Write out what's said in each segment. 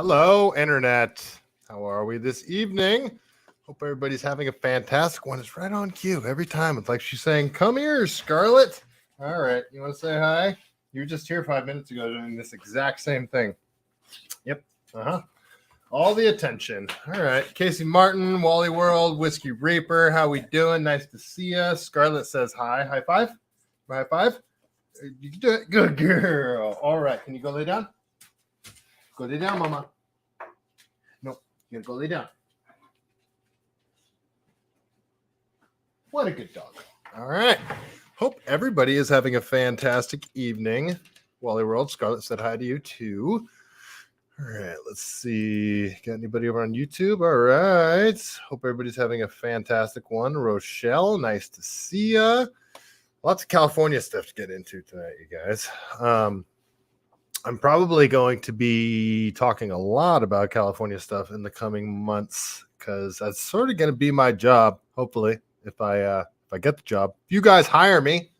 Hello, Internet. How are we this evening? Hope everybody's having a fantastic one. It's right on cue every time. It's like she's saying, "Come here, Scarlett." All right, you want to say hi? You were just here 5 minutes ago doing this exact same thing. Yep. All the attention. All right. Casey Martin, Wally World, Whiskey Reaper. How we doing? Nice to see you. Scarlett says hi. High five. High five. You can do it. Good girl. All right. Can you go lay down? Go lay down, mama. Nope. You gotta go lay down. What a good dog. All right. Hope everybody is having a fantastic evening. Wally World, Scarlett said hi to you too. All right, let's see. Got anybody over on YouTube? All right. Hope everybody's having a fantastic one. Rochelle, nice to see ya. Lots of California stuff to get into tonight, you guys. I'm probably going to be talking a lot about California stuff in the coming months because that's sort of going to be my job, hopefully, if I get the job. If you guys hire me.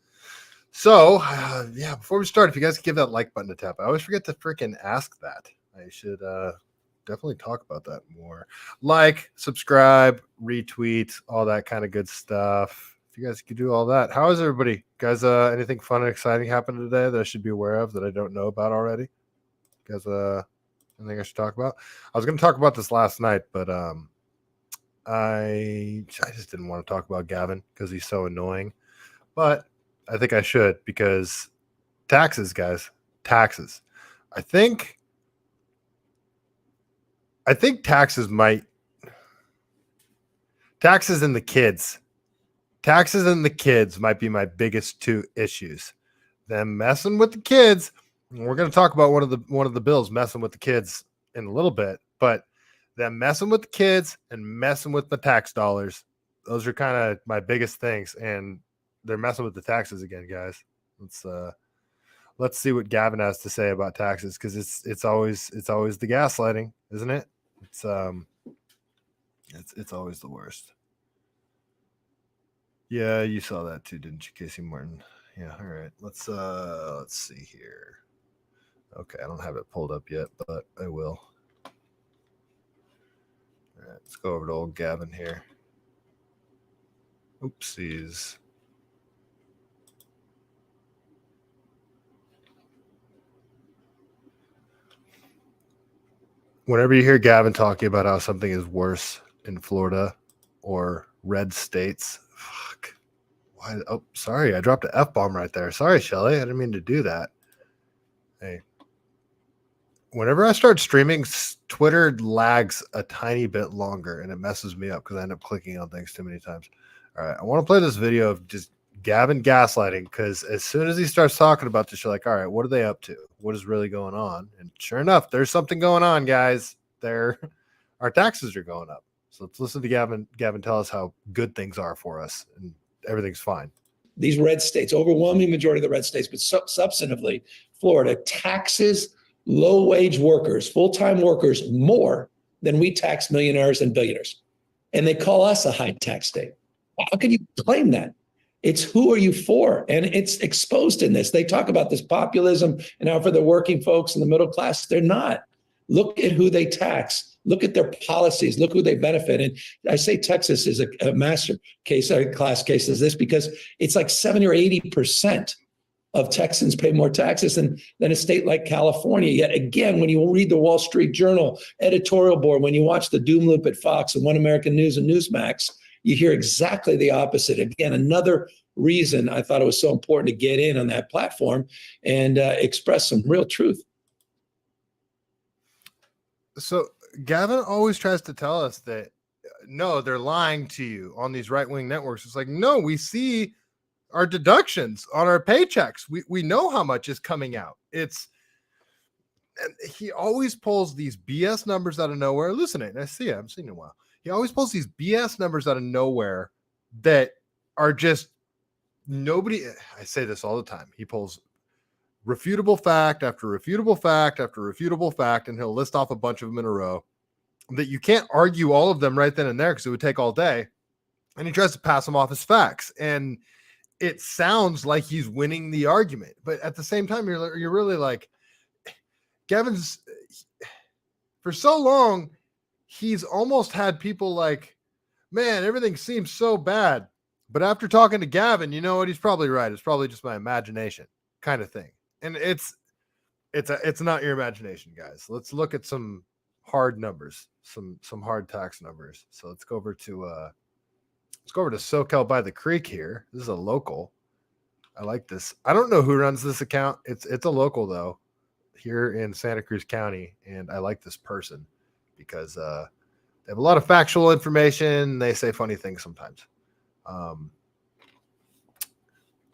So, before we start, if you guys give that like button a tap, I always forget to freaking ask that. I should definitely talk about that more. Like, subscribe, retweet, all that kind of good stuff. If you guys could do all that. How is everybody? Guys, anything fun and exciting happened today that I should be aware of that I don't know about already? You guys, anything I should talk about? I was going to talk about this last night, but I just didn't want to talk about Gavin because he's so annoying. But I think I should because taxes, guys. Taxes. I think taxes and the kids. Taxes and the kids might be my biggest two issues. Them messing with the kids. And we're going to talk about one of the bills messing with the kids in a little bit, but them messing with the kids and messing with the tax dollars. Those are kind of my biggest things, and they're messing with the taxes again, guys. Let's see what Gavin has to say about taxes because it's always the gaslighting, isn't it? It's always the worst. Yeah, you saw that too, didn't you, Casey Martin? Yeah, all right. Let's see here. Okay, I don't have it pulled up yet, but I will. All right, let's go over to old Gavin here. Oopsies. Whenever you hear Gavin talking about how something is worse in Florida or red states, fuck. Why? Oh, sorry. I dropped an F-bomb right there. Sorry, Shelly. I didn't mean to do that. Hey. Whenever I start streaming, Twitter lags a tiny bit longer, and it messes me up because I end up clicking on things too many times. All right. I want to play this video of just Gavin gaslighting because as soon as he starts talking about this, you're like, all right, what are they up to? What is really going on? And sure enough, there's something going on, guys. Our taxes are going up. So let's listen to Gavin tell us how good things are for us and everything's fine. These red states, overwhelming majority of the red states, but substantively, Florida taxes low-wage workers, full-time workers, more than we tax millionaires and billionaires. And they call us a high-tax state. How can you claim that? It's who are you for? And it's exposed in this. They talk about this populism and how for the working folks and the middle class, they're not. Look at who they tax. Look at their policies. Look who they benefit. And I say Texas is a master case, a class case is this because it's like 70 or 80% of Texans pay more taxes than a state like California. Yet again, when you read the Wall Street Journal editorial board, when you watch the Doom Loop at Fox and One American News and Newsmax, you hear exactly the opposite. Again, another reason I thought it was so important to get in on that platform and express some real truth. So Gavin always tries to tell us that, no, they're lying to you on these right-wing networks. It's like, no, we see our deductions on our paychecks. We know how much is coming out. And he always pulls these BS numbers out of nowhere. Listen, I see it. I'm seeing it a while. He always pulls these BS numbers out of nowhere that are just nobody. I say this all the time. He pulls refutable fact after refutable fact after refutable fact, and he'll list off a bunch of them in a row that you can't argue all of them right then and there because it would take all day. And he tries to pass them off as facts. And it sounds like he's winning the argument. But at the same time, you're really like, Gavin's for so long, he's almost had people like, man, everything seems so bad. But after talking to Gavin, you know what? He's probably right. It's probably just my imagination kind of thing. And it's not your imagination, guys. Let's look at some hard numbers, some hard tax numbers. So let's go over to SoCal by the Creek here. This is a local. I like this. I don't know who runs this account. It's a local though, here in Santa Cruz County, and I like this person because they have a lot of factual information. They say funny things sometimes.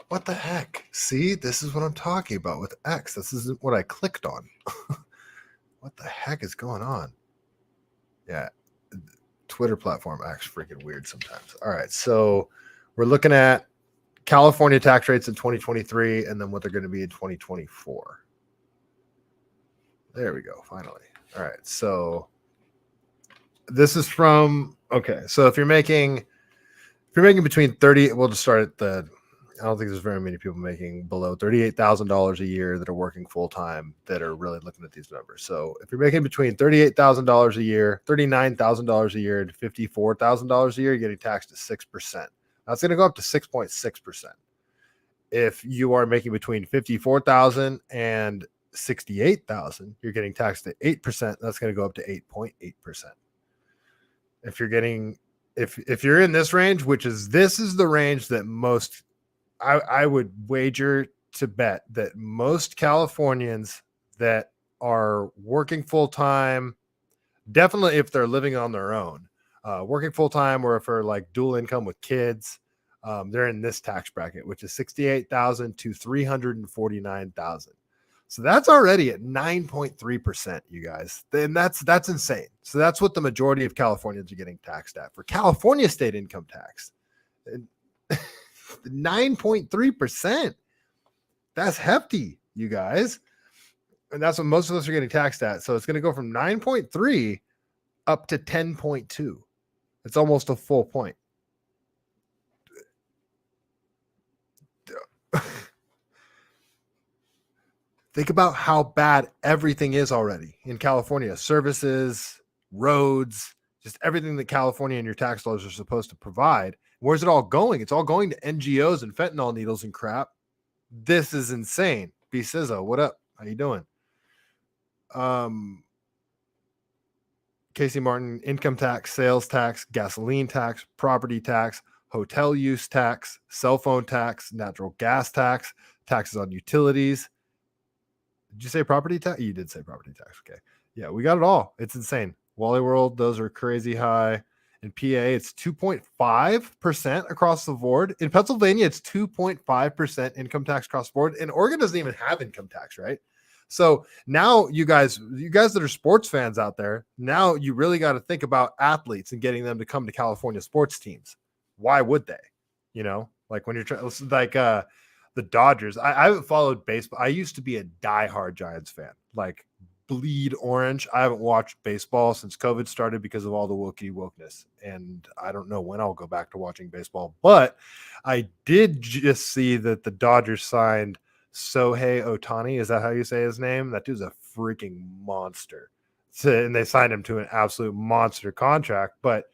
What the heck? See, this is what I'm talking about with X. This isn't what I clicked on. What the heck is going on? Yeah, Twitter platform acts freaking weird sometimes. All right, so we're looking at California tax rates in 2023 and then what they're going to be in 2024. There we go, finally. All right, so this is from, okay, so if you're making between 30, we'll just start at I don't think there's very many people making below $38,000 a year that are working full time that are really looking at these numbers. So if you're making between $38,000 a year, $39,000 a year, to $54,000 a year, you're getting taxed at 6%. That's going to go up to 6.6%. If you are making between $54,000 and $68,000, you're getting taxed at 8%. That's going to go up to 8.8%. If you're getting, if you're in this range, this is the range that most, I would wager to bet that most Californians that are working full time, definitely if they're living on their own, working full time, or if they're like dual income with kids, they're in this tax bracket, which is $68,000 to $349,000. So that's already at 9.3%, you guys. And that's insane. So that's what the majority of Californians are getting taxed at for California state income tax. 9.3%. That's hefty, you guys. And that's what most of us are getting taxed at. So it's going to go from 9.3 up to 10.2. It's almost a full point. Think about how bad everything is already in California. Services, roads, just everything that California and your tax laws are supposed to provide. Where's it all going? It's all going to NGOs and fentanyl needles and crap. This is insane. B Sizzo, what up? How you doing? Casey Martin, income tax, sales tax, gasoline tax, property tax, hotel use tax, cell phone tax, natural gas tax, taxes on utilities. Did you say property tax? You did say property tax. Okay. Yeah, we got it all. It's insane. Wally World, those are crazy high. In PA, it's 2.5% across the board. In Pennsylvania, it's 2.5% income tax across the board. And Oregon doesn't even have income tax, right? So now you guys that are sports fans out there, now you really got to think about athletes and getting them to come to California sports teams. Why would they? You know, like when you're trying, like the Dodgers. I haven't followed baseball. I used to be a diehard Giants fan, like bleed orange. I haven't watched baseball since COVID started because of all the wokeness. And I don't know when I'll go back to watching baseball, but I did just see that the Dodgers signed Shohei Ohtani. Is that how you say his name? That dude's a freaking monster. So, and they signed him to an absolute monster contract, but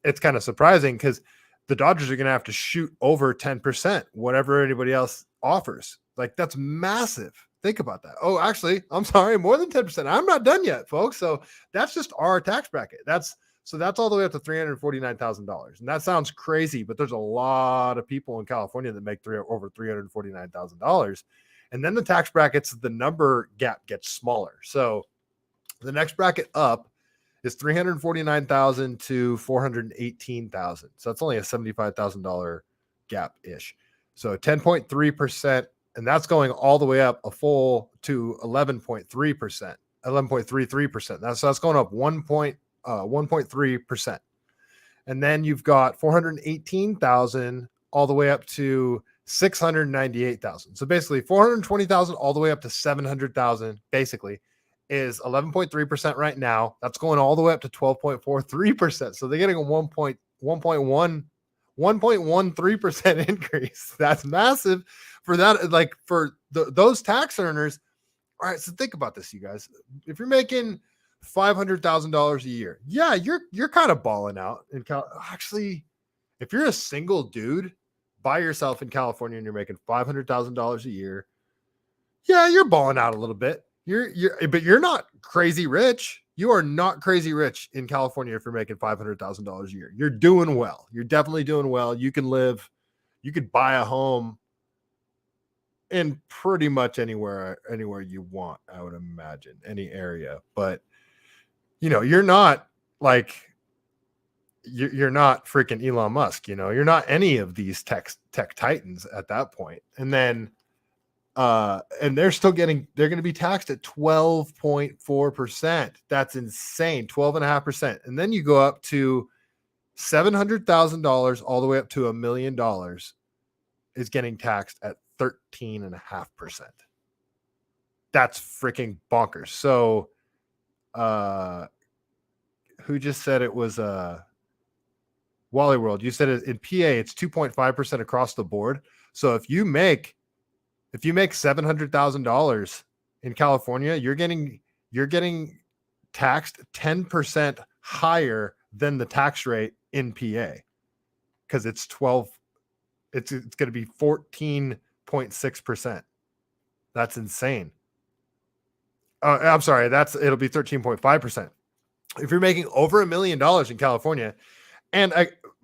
it's kind of surprising because the Dodgers are going to have to shoot over 10%, whatever anybody else offers. Like, that's massive. Think about that. Oh, actually, I'm sorry, more than 10%. I'm not done yet, folks. So that's just our tax bracket. That's all the way up to $349,000. And that sounds crazy, but there's a lot of people in California that make over $349,000. And then the tax brackets, the number gap gets smaller. So the next bracket up is $349,000 to $418,000. So that's only a $75,000 gap ish. So 10.3%. And that's going all the way up a full to 11.3%, 11.33%. That's going up 1.3%. And then you've got 418,000 all the way up to 698,000. So basically 420,000 all the way up to 700,000 basically is 11.3% right now. That's going all the way up to 12.43%. So they're getting a 1.13% increase. That's massive for that. Like for those tax earners. All right. So think about this, you guys. If you're making $500,000 a year. Yeah, you're kind of balling out in Actually, if you're a single dude by yourself in California and you're making $500,000 a year, yeah, you're balling out a little bit. But you're not crazy rich. You are not crazy rich in California if you're making $500,000 a year. You're doing well. You're definitely doing well. You can buy a home in pretty much anywhere you want, I would imagine, any area. But you're not like you're not freaking Elon Musk, you're not any of these tech titans at that point. And then and they're going to be taxed at 12.4%. That's insane. 12.5%. And then you go up to $700,000 all the way up to $1 million is getting taxed at 13.5%. That's freaking bonkers. So who just said it was Wally World? You said it in PA it's 2.5% across the board. So if you make $700,000 in California, you're getting taxed 10% higher than the tax rate in PA, because it's 12. It's going to be 14.6%. That's insane. I'm sorry. It'll be 13.5%. If you're making over $1 million in California,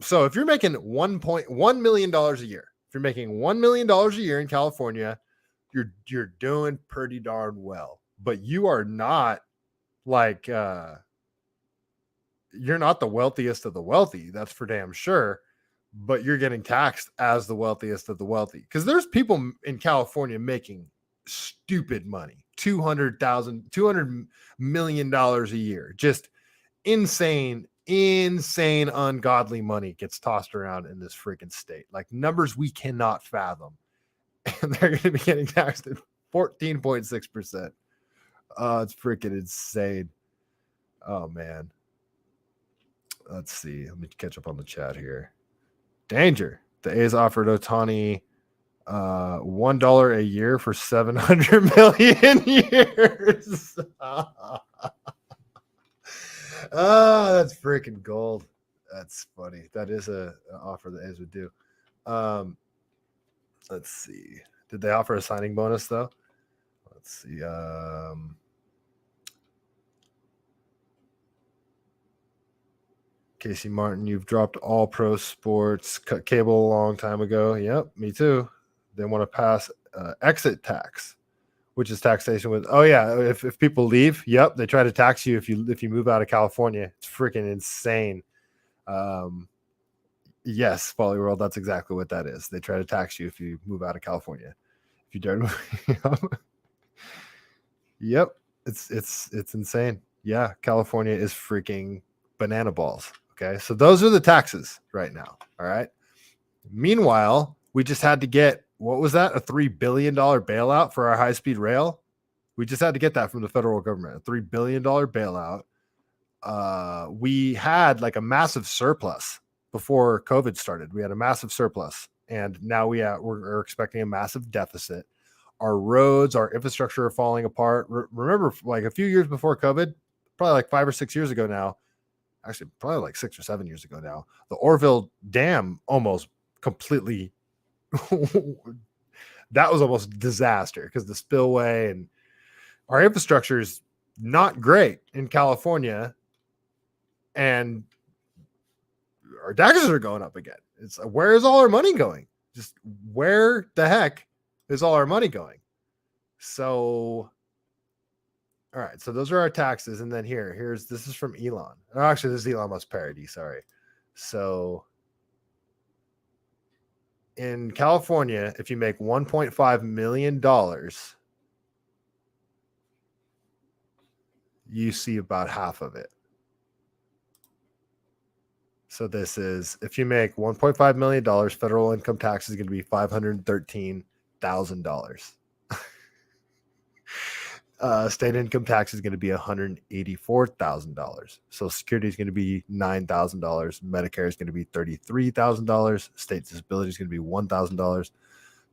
so if you're making $1.1 million a year, if you're making $1 million a year in California, you're doing pretty darn well. But you are not like you're not the wealthiest of the wealthy. That's for damn sure. But you're getting taxed as the wealthiest of the wealthy, because there's people in California making stupid money, $200 million a year, just insane, ungodly money gets tossed around in this freaking state, like numbers we cannot fathom, and they're going to be getting taxed at 14.6%. It's freaking insane. Oh man, let's see. Let me catch up on the chat here. Danger. The A's offered Ohtani $1 a year for 700 million years. That's freaking gold. That's funny. That is an offer the A's would do. Let's see. Did they offer a signing bonus though? Let's see. Casey Martin, you've dropped all pro sports, cut cable a long time ago. Yep, me too. They want to pass exit tax, which is taxation with. Oh yeah, if people leave, yep, they try to tax you if you move out of California. It's freaking insane. Yes, Folly World, that's exactly what that is. They try to tax you if you move out of California. If you dare move. Yep, it's insane. Yeah, California is freaking banana balls. Okay, so those are the taxes right now. All right. Meanwhile, we just had to get, what was that? A $3 billion bailout for our high-speed rail. We just had to get that from the federal government, a $3 billion bailout. We had like a massive surplus before COVID started. We had a massive surplus, and now we're expecting a massive deficit. Our roads, our infrastructure are falling apart. Remember, like a few years before COVID, probably like 5 or 6 years ago now, actually probably like 6 or 7 years ago now, the Orville Dam almost completely that was almost disaster because the spillway, and our infrastructure is not great in California, and our taxes are going up again. It's where is all our money going? Just where the heck is all our money going? So all right, so those are our taxes, and then this is from Elon. Oh, actually, this is Elon Musk parody. Sorry. So in California, if you make $1.5 million, you see about half of it. So this is, if you make $1.5 million, federal income tax is going to be $513,000. State income tax is going to be $184,000. Social Security is going to be $9,000. Medicare is going to be $33,000. State disability is going to be $1,000.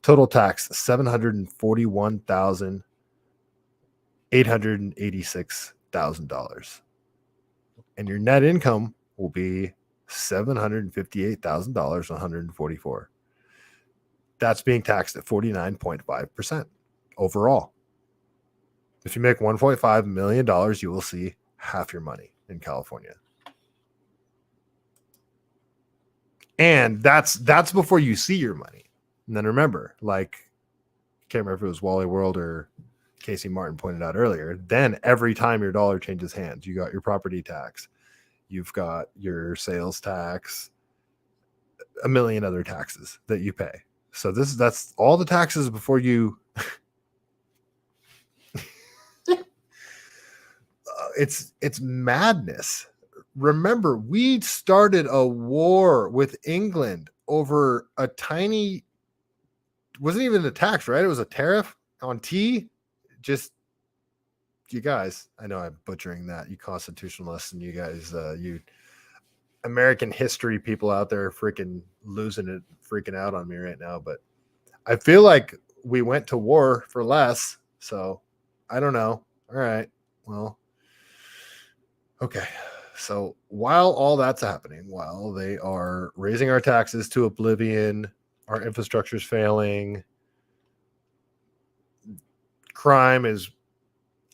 Total tax $741,886 $100,000. And your net income will be $758,000, 144. That's being taxed at 49.5% overall. If you make $1.5 million, you will see half your money in California. And that's before you see your money. And then remember, like, I can't remember if it was Wally World or Casey Martin pointed out earlier, then every time your dollar changes hands, you got your property tax, you've got your sales tax, a million other taxes that you pay. So that's all the taxes before you. It's madness. Remember, we started a war with England over a tiny, wasn't even a tax, right? It was a tariff on tea. Just, you guys, I know I'm butchering that, you constitutionalists and you guys, you American history people out there freaking losing it, freaking out on me right now. But I feel like we went to war for less. So I don't know. All right. Well, okay. So while all that's happening, while they are raising our taxes to oblivion, our infrastructure is failing, crime is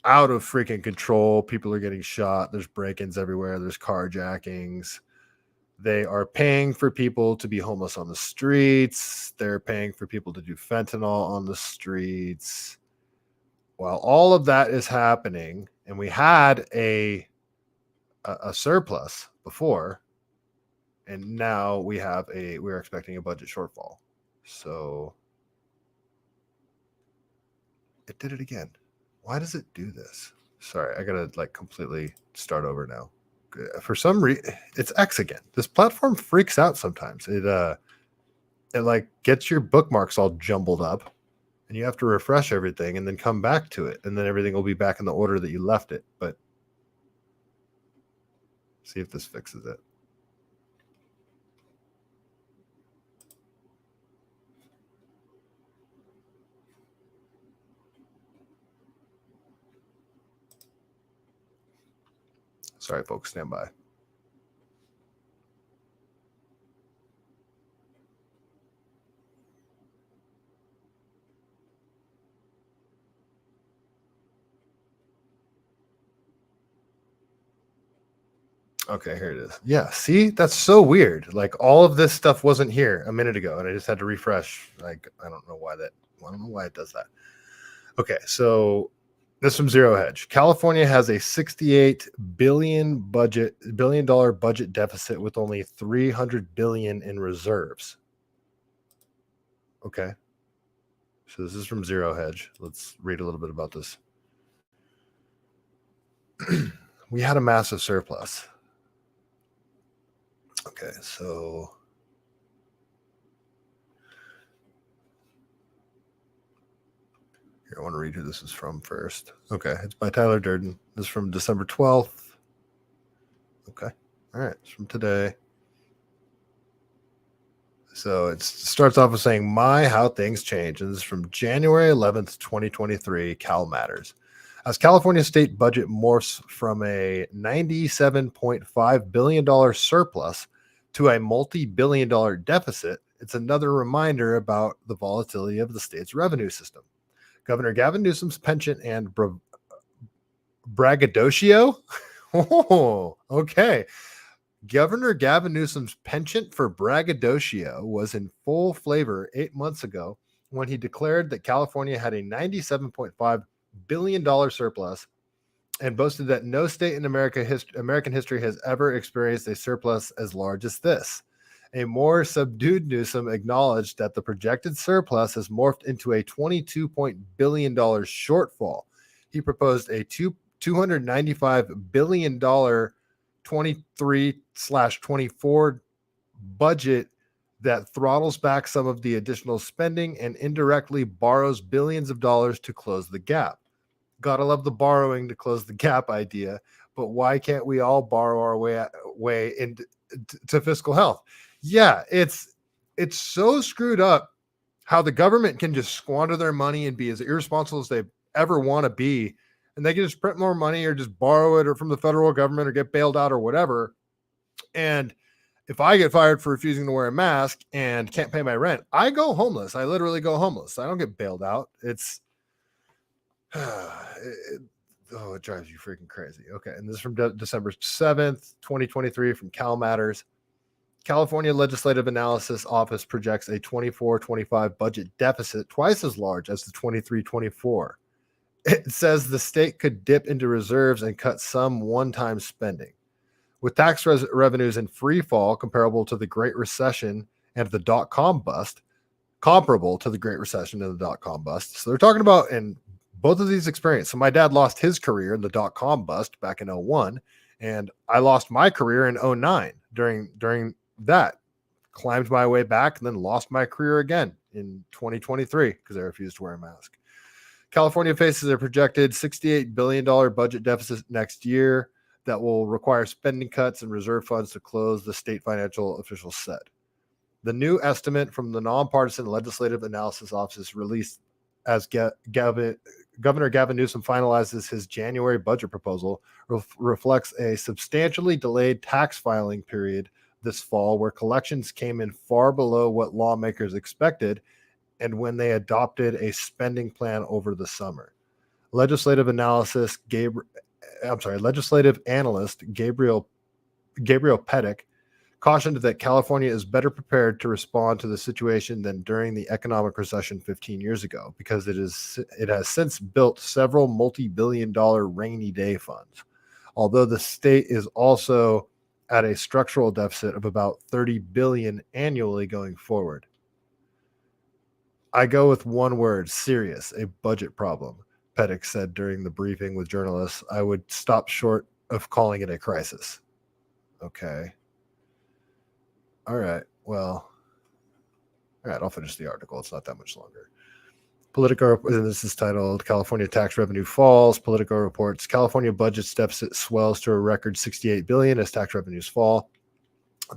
out of freaking control, people are getting shot, there's break-ins everywhere, there's carjackings, they are paying for people to be homeless on the streets, they're paying for people to do fentanyl on the streets. While all of that is happening, and we had a surplus before, and now we're expecting a budget shortfall. So it did it again. Why does it do this? Sorry, I gotta completely start over now. For some reason, it's X again. This platform freaks out sometimes. It gets your bookmarks all jumbled up, and you have to refresh everything and then come back to it, and then everything will be back in the order that you left it. But see if this fixes it. Sorry, folks, stand by. Okay, here it is. Yeah, see, that's so weird. Like, all of this stuff wasn't here a minute ago, and I just had to refresh. Like, I don't know why it does that. Okay, so this from Zero Hedge. California has a $68 billion budget deficit with only $300 billion in reserves. Okay, so this is from Zero Hedge. Let's read a little bit about this. We had a massive surplus. Okay, so here, I want to read who this is from first. Okay, it's by Tyler Durden. This is from December 12th. Okay, all right, it's from today. So it starts off with saying, how things change. And this is from January 11th, 2023, Cal Matters. As California's state budget morphs from a $97.5 billion surplus to a multi-billion-dollar deficit, it's another reminder about the volatility of the state's revenue system. Governor Gavin Newsom's penchant and braggadocio? Oh, okay. Governor Gavin Newsom's penchant for braggadocio was in full flavor 8 months ago when he declared that California had a $97.5 billion surplus and boasted that no state in American history has ever experienced a surplus as large as this. A more subdued Newsom acknowledged that the projected surplus has morphed into a $22 billion shortfall. He proposed a $295 billion 23/24 budget that throttles back some of the additional spending and indirectly borrows billions of dollars to close the gap. Gotta love the borrowing to close the gap idea, but why can't we all borrow our way into fiscal health? Yeah, it's so screwed up how the government can just squander their money and be as irresponsible as they ever want to be and they can just print more money or just borrow it or from the federal government or get bailed out or whatever. And if I get fired for refusing to wear a mask and can't pay my rent, I go homeless. I literally go homeless. I don't get bailed out. It's it drives you freaking crazy. Okay. And this is from December 7th, 2023 from Cal Matters. California Legislative Analysis Office projects a 24-25 budget deficit twice as large as the 23-24. It says the state could dip into reserves and cut some one-time spending. With tax revenues in free fall comparable to the Great Recession and the dot-com bust, comparable to the Great Recession and the dot-com bust. So they're talking about in both of these experiences. So my dad lost his career in the dot-com bust back in 01, and I lost my career in 09 during that. Climbed my way back and then lost my career again in 2023 because I refused to wear a mask. California faces a projected $68 billion budget deficit next year that will require spending cuts and reserve funds to close, the state financial officials said. The new estimate from the nonpartisan Legislative Analysis Office released as Governor Gavin Newsom finalizes his January budget proposal reflects a substantially delayed tax filing period this fall where collections came in far below what lawmakers expected and when they adopted a spending plan over the summer. Legislative analyst Gabriel Pettick cautioned that California is better prepared to respond to the situation than during the economic recession 15 years ago because it has since built several multi-billion-dollar rainy day funds. Although the state is also at a structural deficit of about $30 billion annually going forward. I go with one word, serious, a budget problem, Pettick said during the briefing with journalists. I would stop short of calling it a crisis. Okay. All right. Well, all right. I'll finish the article. It's not that much longer. Politico, and this is titled California Tax Revenue Falls. Politico reports California budget deficit swells to a record $68 billion as tax revenues fall.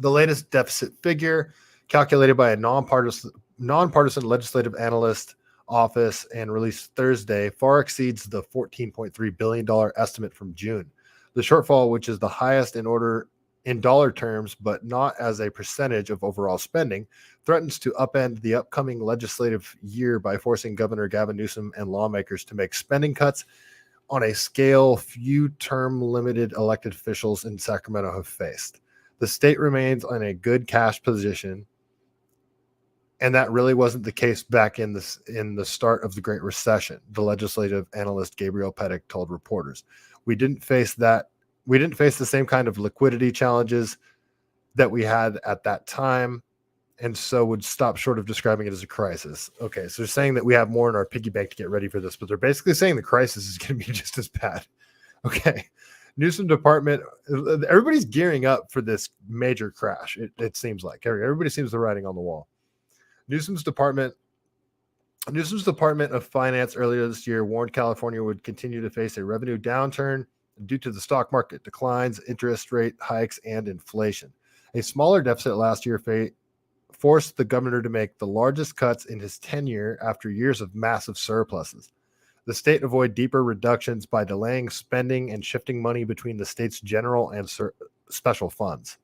The latest deficit figure, calculated by a nonpartisan legislative analyst office and released Thursday, far exceeds the $14.3 billion estimate from June. The shortfall, which is the highest in dollar terms, but not as a percentage of overall spending, threatens to upend the upcoming legislative year by forcing Governor Gavin Newsom and lawmakers to make spending cuts on a scale few term-limited elected officials in Sacramento have faced. The state remains in a good cash position, and that really wasn't the case back in the start of the Great Recession, the legislative analyst Gabriel Pettick told reporters. We didn't face the same kind of liquidity challenges that we had at that time, and so would stop short of describing it as a crisis. Okay, so they're saying that we have more in our piggy bank to get ready for this, but they're basically saying the crisis is going to be just as bad. Okay. Newsom department, everybody's gearing up for this major crash. It seems like everybody seems to be writing on the wall. Newsom's Department of Finance earlier this year warned California would continue to face a revenue downturn due to the stock market declines, interest rate hikes, and inflation. A smaller deficit last year forced the governor to make the largest cuts in his tenure after years of massive surpluses. The state avoided deeper reductions by delaying spending and shifting money between the state's general and special funds.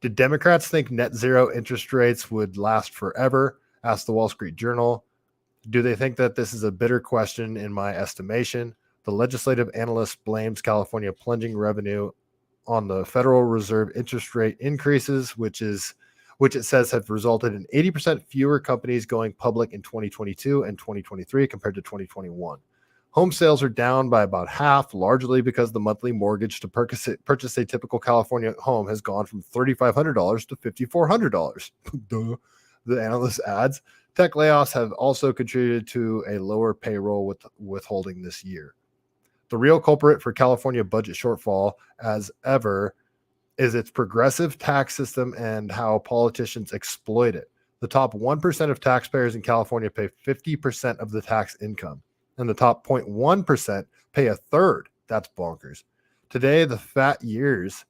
Did Democrats think net zero interest rates would last forever? Asked the Wall Street Journal. Do they think that this is a bitter question in my estimation? The legislative analyst blames California plunging revenue on the Federal Reserve interest rate increases, which it says have resulted in 80% fewer companies going public in 2022 and 2023 compared to 2021. Home sales are down by about half, largely because the monthly mortgage to purchase a typical California home has gone from $3,500 to $5,400. The analyst adds, tech layoffs have also contributed to a lower payroll withholding this year. The real culprit for California budget shortfall, as ever, is its progressive tax system and how politicians exploit it. The top 1% of taxpayers in California pay 50% of the tax income, and the top 0.1% pay a third. That's bonkers. Today, the fat years,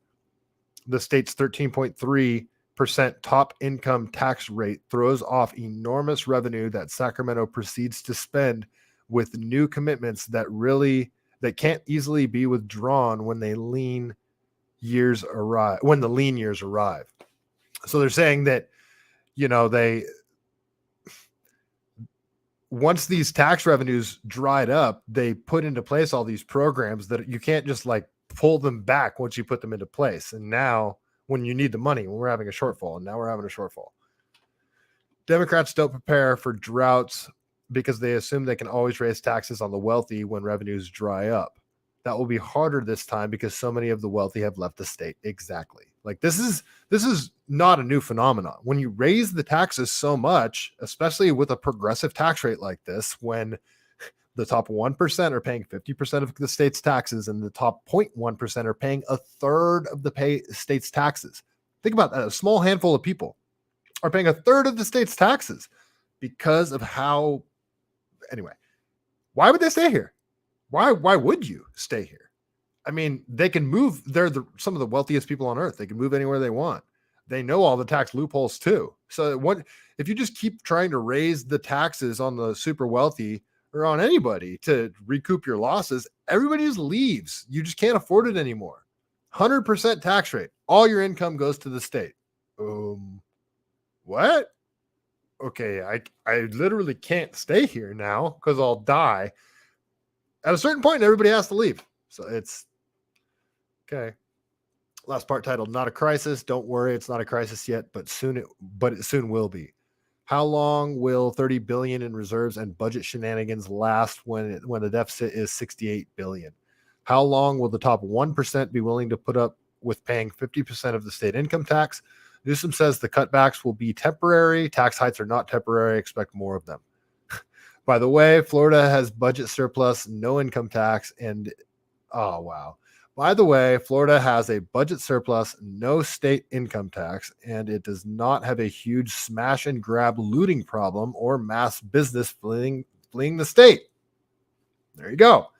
the state's 13.3% top income tax rate throws off enormous revenue that Sacramento proceeds to spend with new commitments that really that can't easily be withdrawn when the lean years arrive. So they're saying that, once these tax revenues dried up, they put into place all these programs that you can't just like pull them back once you put them into place. And now when you need the money, when we're having a shortfall, and now we're having a shortfall. Democrats don't prepare for droughts because they assume they can always raise taxes on the wealthy when revenues dry up. That will be harder this time because so many of the wealthy have left the state. Exactly. Like this is not a new phenomenon. When you raise the taxes so much, especially with a progressive tax rate like this, when the top 1% are paying 50% of the state's taxes and the top 0.1% are paying a third of the state's taxes. Think about that. A small handful of people are paying a third of the state's taxes because of how, anyway, why would they stay here? Why would you stay here? I mean, they can move. They're some of the wealthiest people on earth. They can move anywhere they want. They know all the tax loopholes too. So if you just keep trying to raise the taxes on the super wealthy or on anybody to recoup your losses, everybody just leaves. You just can't afford it anymore. 100% tax rate. All your income goes to the state. What? Okay, I literally can't stay here now because I'll die. At a certain point, everybody has to leave. So it's okay. Last part titled "Not a Crisis." Don't worry, it's not a crisis yet, but it soon will be. How long will 30 billion in reserves and budget shenanigans last when the deficit is 68 billion? How long will the top 1% be willing to put up with paying 50% of the state income tax? Newsom says the cutbacks will be temporary. Tax hikes are not temporary. Expect more of them. By the way, Florida has budget surplus, no income tax, and oh, wow. By the way, Florida has a budget surplus, no state income tax, and it does not have a huge smash and grab looting problem or mass business fleeing the state. There you go.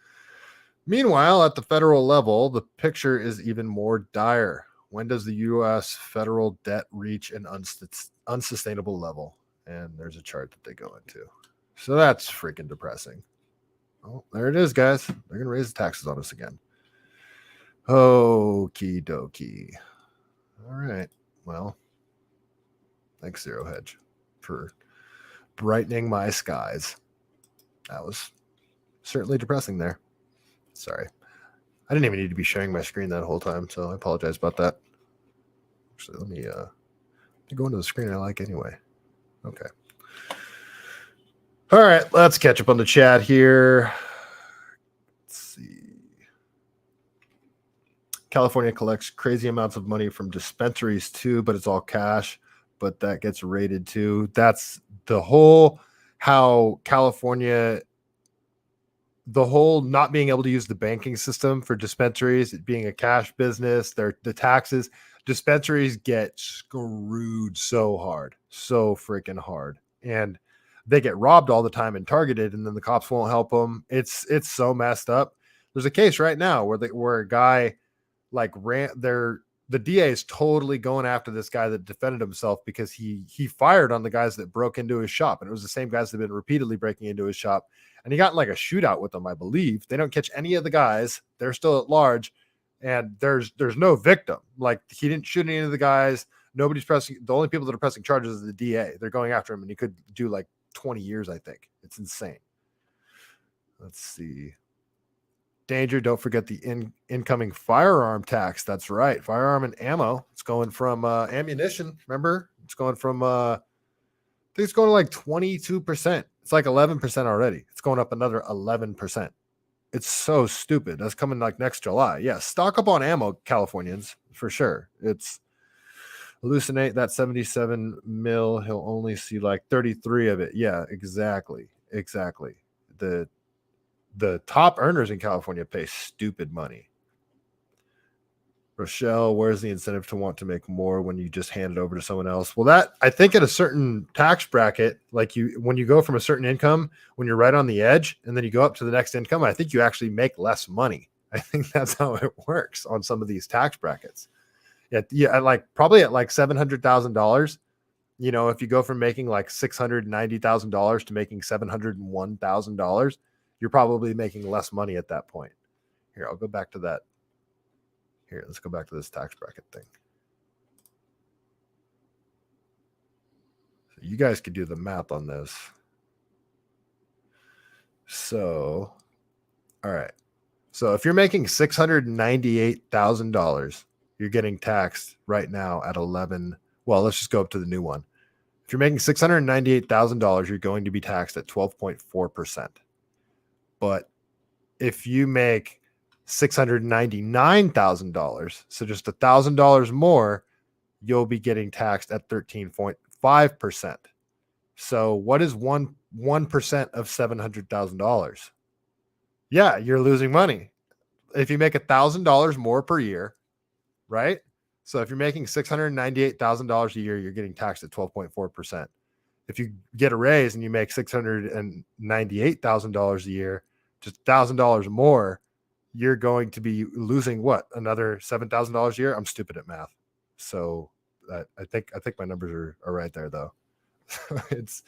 Meanwhile, at the federal level, the picture is even more dire. When does the U.S. federal debt reach an unsustainable level? And there's a chart that they go into. So that's freaking depressing. Oh, there it is, guys. They're going to raise the taxes on us again. Okie dokie. All right. Well, thanks, Zero Hedge, for brightening my skies. That was certainly depressing there. Sorry. I didn't even need to be sharing my screen that whole time, so I apologize about that. Actually, let me go into the screen I like anyway. Okay. All right, let's catch up on the chat here. Let's see. California collects crazy amounts of money from dispensaries too, but it's all cash, but that gets rated too. That's the whole how California, the whole not being able to use the banking system for dispensaries, it being a cash business, the taxes, dispensaries get screwed so hard, so freaking hard. And they get robbed all the time and targeted, and then the cops won't help them. It's so messed up. There's a case right now where a guy like the DA is totally going after this guy that defended himself because he fired on the guys that broke into his shop, and it was the same guys that have been repeatedly breaking into his shop. And he got in like a shootout with them, I believe. They don't catch any of the guys. They're still at large, and there's no victim. Like he didn't shoot any of the guys. Nobody's pressing. The only people that are pressing charges is the DA. They're going after him, and he could do like 20 years, I think. It's insane. Let's see. Danger, don't forget the incoming firearm tax. That's right. Firearm and ammo. It's going from ammunition. Remember? It's going from I think it's going to like 22%. It's like 11% already. It's going up another 11%. It's so stupid. That's coming like next July. Yeah, stock up on ammo, Californians, for sure. It's hallucinate that 77 mil. He'll only see like 33 of it. Yeah, exactly. The top earners in California pay stupid money. Rochelle, where's the incentive to want to make more when you just hand it over to someone else? Well, that I think at a certain tax bracket, like when you go from a certain income, when you're right on the edge, and then you go up to the next income, I think you actually make less money. I think that's how it works on some of these tax brackets. Yeah, like probably at like $700,000. You know, if you go from making like $690,000 to making $701,000, you're probably making less money at that point. Here, I'll go back to that. Here, let's go back to this tax bracket thing. So you guys could do the math on this. So, all right. So if you're making $698,000, you're getting taxed right now at 11. Well, let's just go up to the new one. If you're making $698,000, you're going to be taxed at 12.4%. But if you make $699,000, so just $1,000 more, you'll be getting taxed at 13.5%. So what is 1% of $700,000? Yeah, you're losing money. If you make $1,000 more per year, right? So if you're making $698,000 a year, you're getting taxed at 12.4%. If you get a raise and you make $698,000 a year, just $1,000 more, you're going to be losing what? Another $7,000 a year? I'm stupid at math. So I think my numbers are right there though. It's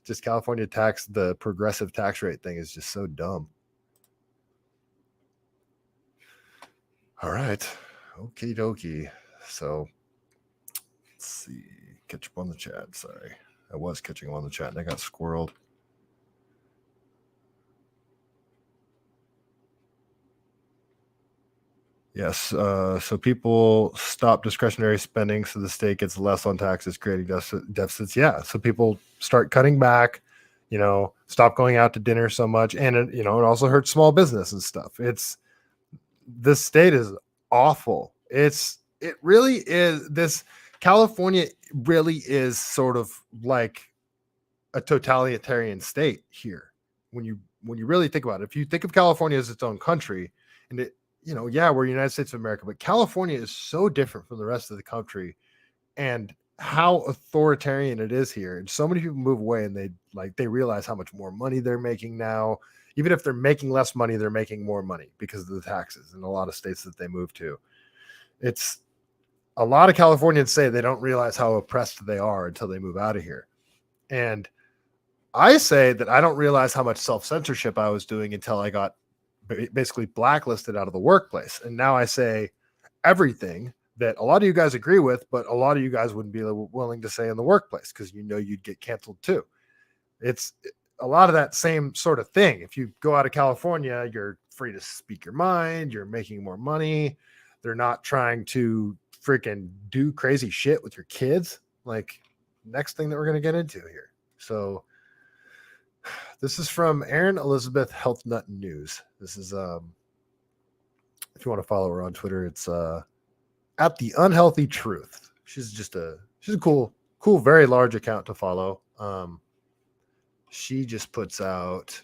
just California tax, the progressive tax rate thing is just so dumb. All right. Okie dokie. So let's see. Catch up on the chat. Sorry. I was catching up on the chat and I got squirreled. Yes. So people stop discretionary spending so the state gets less on taxes, creating deficits. Yeah. So people start cutting back, stop going out to dinner so much. And, it also hurts small business and stuff. This state is awful. It really is. This California really is sort of like a totalitarian state here. When you really think about it, if you think of California as its own country, and we're United States of America, but California is so different from the rest of the country, and how authoritarian it is here. And so many people move away and they realize how much more money they're making now. Even if they're making less money, they're making more money because of the taxes in a lot of states that they move to. It's a lot of Californians say they don't realize how oppressed they are until they move out of here. And I say that I don't realize how much self-censorship I was doing until I got basically blacklisted out of the workplace. And now I say everything that a lot of you guys agree with, but a lot of you guys wouldn't be willing to say in the workplace because you'd get canceled too. It's a lot of that same sort of thing. If you go out of California, you're free to speak your mind. You're making more money. They're not trying to freaking do crazy shit with your kids. Like next thing that we're going to get into here. So this is from Erin Elizabeth Health Nut News. This is, if you want to follow her on Twitter, it's at the Unhealthy Truth. She's a cool, very large account to follow. She just puts out,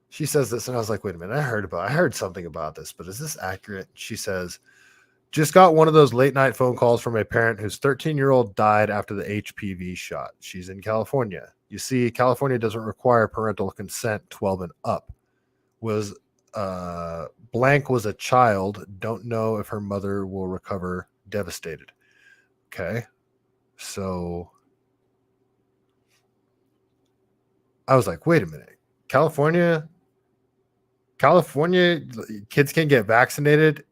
she says this, and I was like, wait a minute, I heard something about this, but is this accurate? She says, just got one of those late night phone calls from a parent whose 13-year-old died after the HPV shot. She's in California. You see, California doesn't require parental consent 12 and up. Blank was a child. Don't know if her mother will recover. Devastated. Okay. So I was like, wait a minute. California, kids can get vaccinated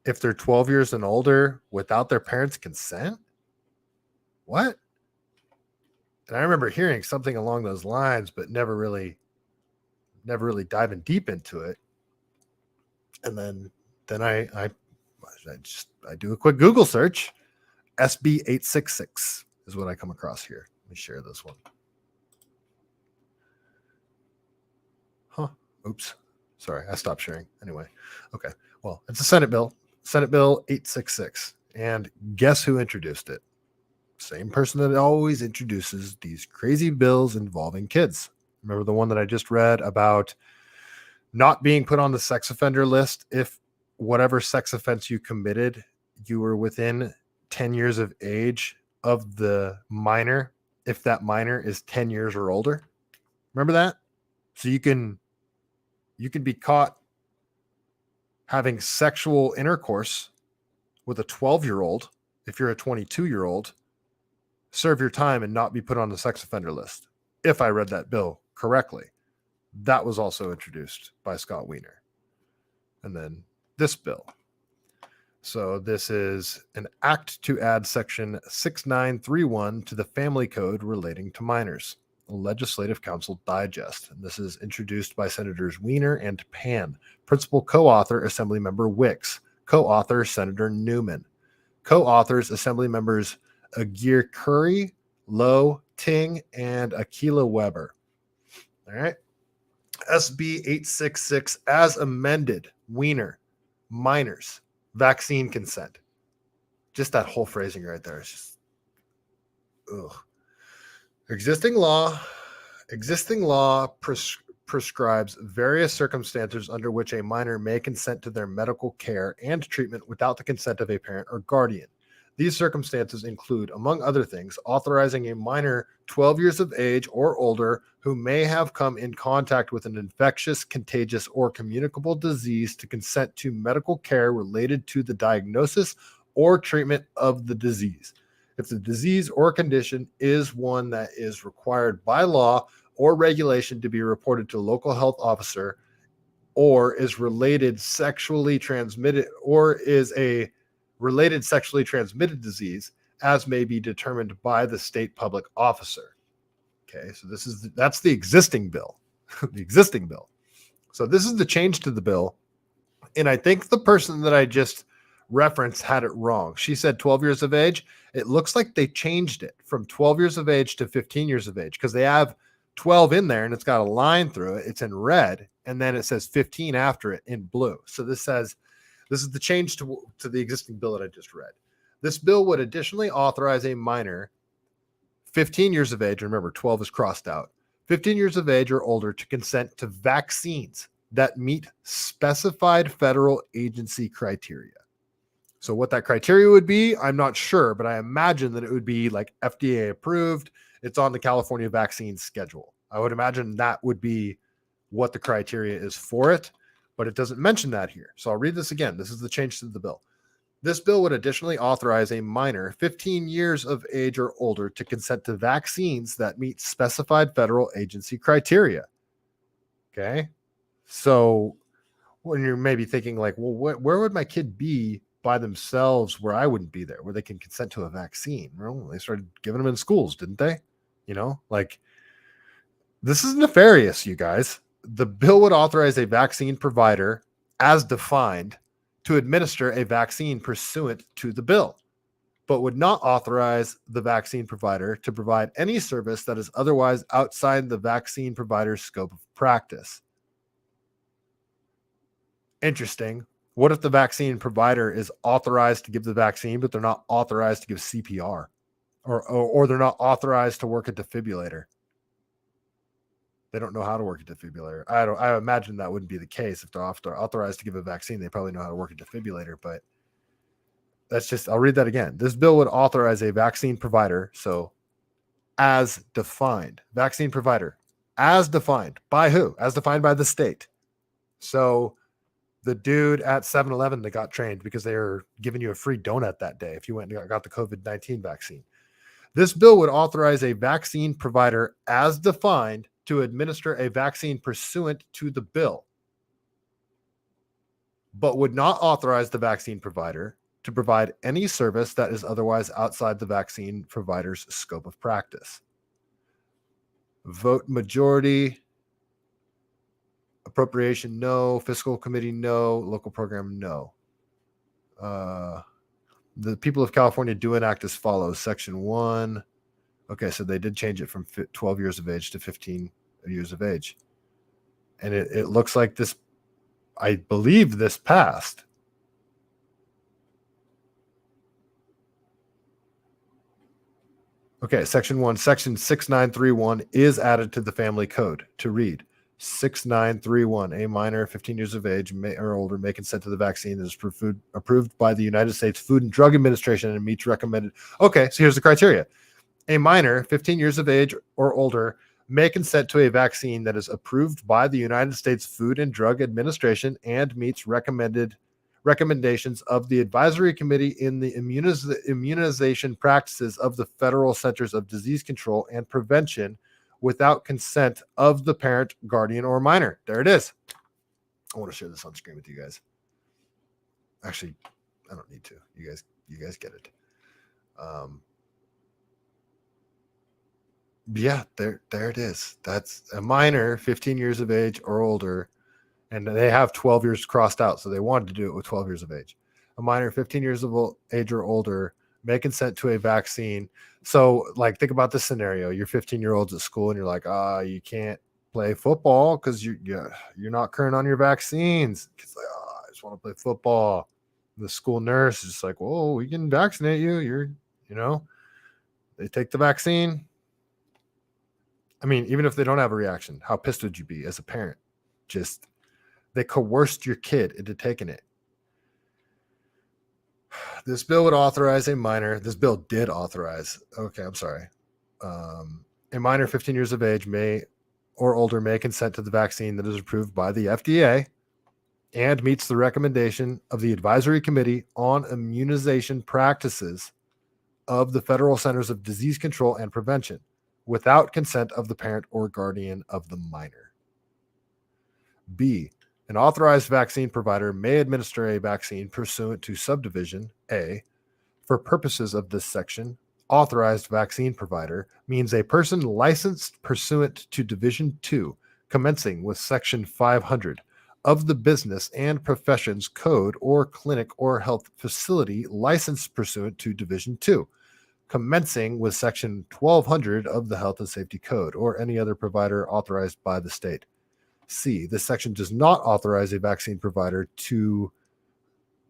if they're 12 years and older without their parents' consent? What? And I remember hearing something along those lines, but never really diving deep into it. And then I do a quick Google search. SB 866 is what I come across here. Let me share this one. Oops. Sorry, I stopped sharing. Anyway. Okay. Well, it's a Senate bill. Senate Bill 866. And guess who introduced it? Same person that always introduces these crazy bills involving kids. Remember the one that I just read about not being put on the sex offender list if whatever sex offense you committed, you were within 10 years of age of the minor, if that minor is 10 years or older. Remember that? So you can be caught having sexual intercourse with a 12-year-old if you're a 22-year-old, serve your time and not be put on the sex offender list. If I read that bill correctly, that was also introduced by Scott Wiener. and then this bill. So this is an act to add section 6931 to the Family Code relating to minors. Legislative Council Digest. And this is introduced by Senators Weiner and Pan. Principal co-author, Assemblymember Wicks. Co-author, Senator Newman. Co-authors, Assembly members Aguirre Curry, Lowe, Ting, and Akila Weber. All right. SB 866 as amended. Weiner. Minors. Vaccine consent. Just that whole phrasing right there is just, ugh. Existing law prescribes various circumstances under which a minor may consent to their medical care and treatment without the consent of a parent or guardian. These circumstances include, among other things, authorizing a minor 12 years of age or older who may have come in contact with an infectious, contagious, or communicable disease to consent to medical care related to the diagnosis or treatment of the disease. If the disease or condition is one that is required by law or regulation to be reported to a local health officer, or is sexually transmitted disease, as may be determined by the state public officer. Okay, so that's the existing bill. The existing bill. So this is the change to the bill. And I think the person that I just referenced had it wrong. She said 12 years of age. It looks like they changed it from 12 years of age to 15 years of age because they have 12 in there and it's got a line through it. It's in red and then it says 15 after it in blue. So this is the change to the existing bill that I just read. This bill would additionally authorize a minor 15 years of age, remember 12 is crossed out, 15 years of age or older to consent to vaccines that meet specified federal agency criteria. So what that criteria would be, I'm not sure, but I imagine that it would be like FDA approved. It's on the California vaccine schedule. I would imagine that would be what the criteria is for it, but it doesn't mention that here. So I'll read this again. This is the change to the bill. This bill would additionally authorize a minor 15 years of age or older to consent to vaccines that meet specified federal agency criteria. Okay. So when you're maybe thinking like, well, where would my kid be by themselves where I wouldn't be there, where they can consent to a vaccine? Well, they started giving them in schools, didn't they? You know, like this is nefarious, you guys. The bill would authorize a vaccine provider as defined to administer a vaccine pursuant to the bill, but would not authorize the vaccine provider to provide any service that is otherwise outside the vaccine provider's scope of practice. Interesting. What if the vaccine provider is authorized to give the vaccine, but they're not authorized to give CPR, or they're not authorized to work a defibrillator? They don't know how to work a defibrillator. I imagine that wouldn't be the case. If they're authorized to give a vaccine, they probably know how to work a defibrillator, but I'll read that again. This bill would authorize a vaccine provider. So as defined, vaccine provider, as defined by who? As defined by the state. So the dude at 7-Eleven that got trained because they were giving you a free donut that day if you went and got the COVID-19 vaccine. This bill would authorize a vaccine provider as defined to administer a vaccine pursuant to the bill, but would not authorize the vaccine provider to provide any service that is otherwise outside the vaccine provider's scope of practice. Vote majority. Appropriation, no. Fiscal committee, no. Local program, no. The people of California do enact as follows. Section 1. Okay, so they did change it from 12 years of age to 15 years of age. And it looks like this, I believe this passed. Okay, Section 1, Section 6931 is added to the Family Code to read. 6931, a minor 15 years of age or older may consent to the vaccine that is approved by the United States Food and Drug Administration and meets recommended. Okay, so here's the criteria. A minor 15 years of age or older may consent to a vaccine that is approved by the United States Food and Drug Administration and meets recommendations of the Advisory Committee in the immunization practices of the Federal Centers of Disease Control and Prevention without consent of the parent, guardian, or minor. There it is. I want to share this on screen with you guys. Actually, I don't need to. You guys get it. Yeah, there it is. That's a minor, 15 years of age or older, and they have 12 years crossed out, so they wanted to do it with 12 years of age. A minor, 15 years of age or older, may consent to a vaccine. So, like, think about this scenario: you're 15-year-olds at school, and you're like, you can't play football because you're not current on your vaccines. It's like, I just want to play football. And the school nurse is just like, well, we can vaccinate you. They take the vaccine. I mean, even if they don't have a reaction, how pissed would you be as a parent? Just, they coerced your kid into taking it. This bill would authorize a minor. This bill did authorize. Okay, I'm sorry. A minor 15 years of age may or older may consent to the vaccine that is approved by the FDA and meets the recommendation of the Advisory Committee on Immunization Practices of the Federal Centers of Disease Control and Prevention, without consent of the parent or guardian of the minor. B, an authorized vaccine provider may administer a vaccine pursuant to subdivision A. For purposes of this section, authorized vaccine provider means a person licensed pursuant to Division 2, commencing with Section 500 of the Business and Professions Code, or clinic or health facility licensed pursuant to Division 2, commencing with Section 1200 of the Health and Safety Code, or any other provider authorized by the state. C, this section does not authorize a vaccine provider to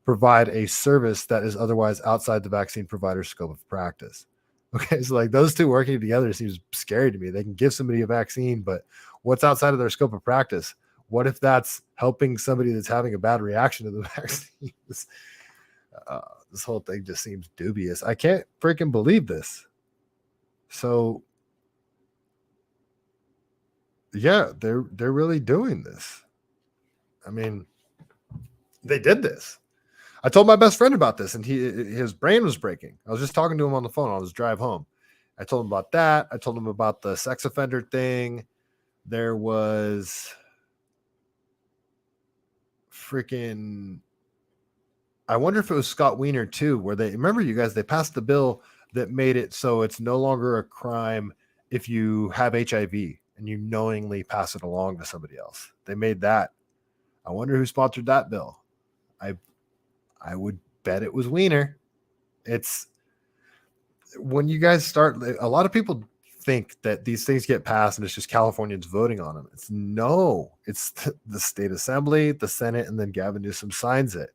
provide a service that is otherwise outside the vaccine provider's scope of practice. Okay, so like those two working together seems scary to me. They can give somebody a vaccine, but what's outside of their scope of practice? What if that's helping somebody that's having a bad reaction to the vaccine? This whole thing just seems dubious. I can't freaking believe this. So yeah, they're really doing this. I mean, they did this. I told my best friend about this, and his brain was breaking. I was just talking to him on the phone on his drive home. I told him about that. I told him about the sex offender thing. There was freaking, I wonder if it was Scott Wiener too, where they, remember you guys, they passed the bill that made it so it's no longer a crime if you have HIV and you knowingly pass it along to somebody else. They made that. I wonder who sponsored that bill. I would bet it was Wiener. It's when you guys start, a lot of people think that these things get passed and it's just Californians voting on them. It's the state assembly, the Senate, and then Gavin Newsom signs it.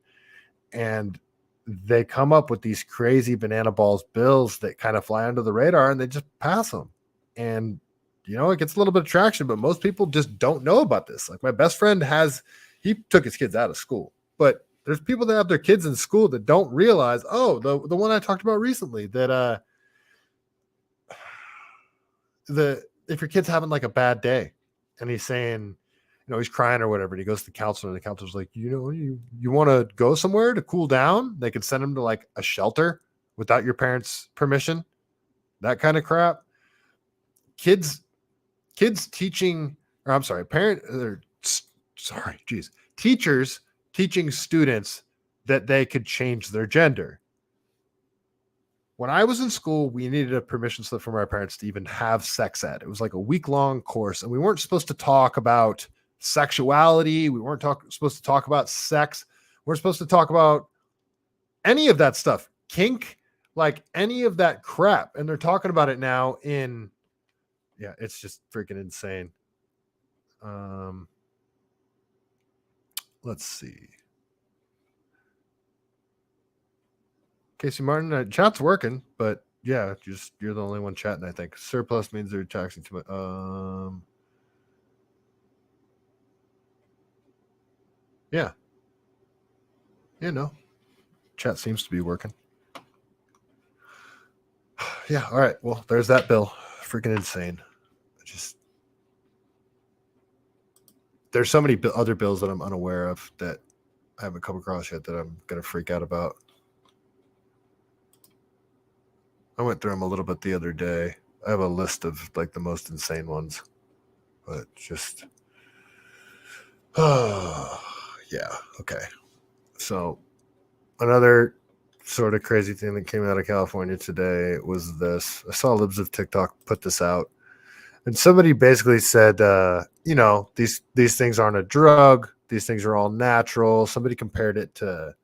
And they come up with these crazy banana balls bills that kind of fly under the radar and they just pass them. And, it gets a little bit of traction, but most people just don't know about this. Like my best friend he took his kids out of school, but there's people that have their kids in school that don't realize, the one I talked about recently, that if your kid's having like a bad day and he's saying, he's crying or whatever, and he goes to the counselor and the counselor's like, you want to go somewhere to cool down? They could send him to like a shelter without your parents' permission, that kind of crap. Kids teaching, or I'm sorry, teachers teaching students that they could change their gender. When I was in school, we needed a permission slip from our parents to even have sex ed. It was like a week-long course, and we weren't supposed to talk about sexuality. We weren't supposed to talk about sex. We weren't supposed to talk about any of that stuff, kink, like any of that crap. And they're talking about it now it's just freaking insane. Let's see. Casey Martin, chat's working, but yeah, you're the only one chatting, I think. Surplus means they're taxing too much. Yeah. Chat seems to be working. Yeah, all right. Well, there's that bill. Freaking insane. There's so many other bills that I'm unaware of that I haven't come across yet that I'm going to freak out about. I went through them a little bit the other day. I have a list of like the most insane ones, but just, yeah. Okay. So Another sort of crazy thing that came out of California today was this. I saw libs of TikTok put this out, and somebody basically said, these things aren't a drug. These things are all natural. Somebody compared it to